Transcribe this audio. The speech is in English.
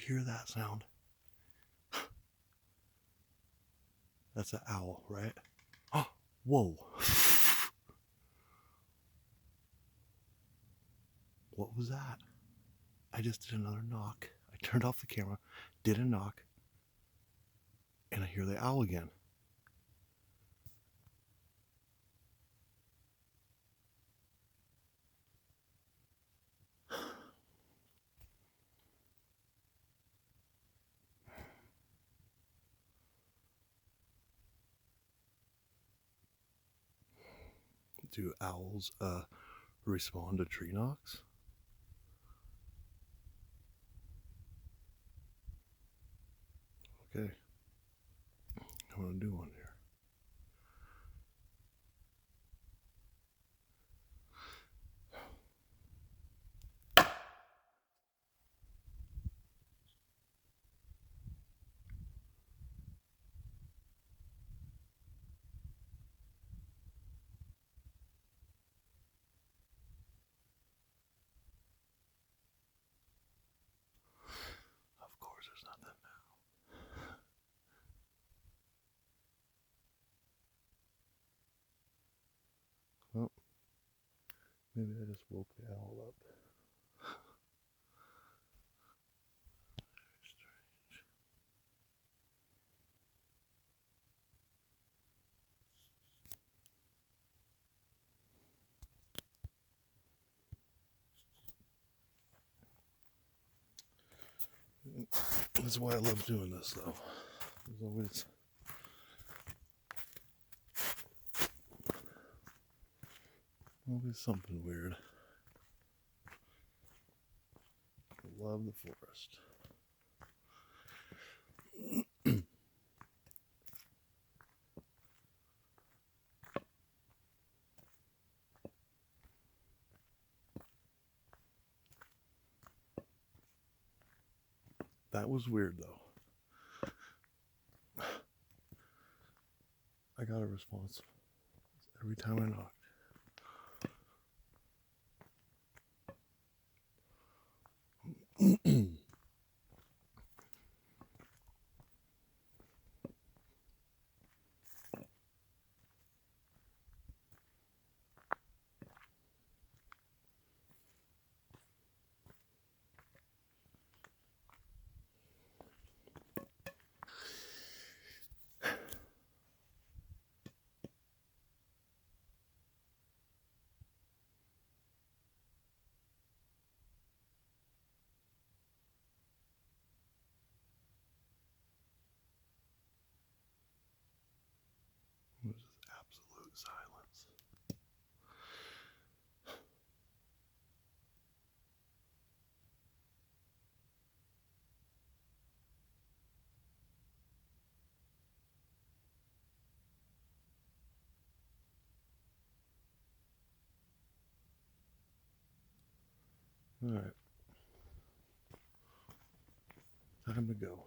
hear that sound? That's an owl, right? Oh, whoa. What was that? I just did another knock. I turned off the camera, did a knock, and I hear the owl again. Do owls respond to tree knocks? Okay, I'm gonna do one here. Of course, there's nothing now. Well, maybe I just woke the owl up. Very strange. That's why I love doing this, though. There's always something weird. I love the forest. That was weird, though. I got a response every time I knocked. It was just absolute silence. All right. Time to go.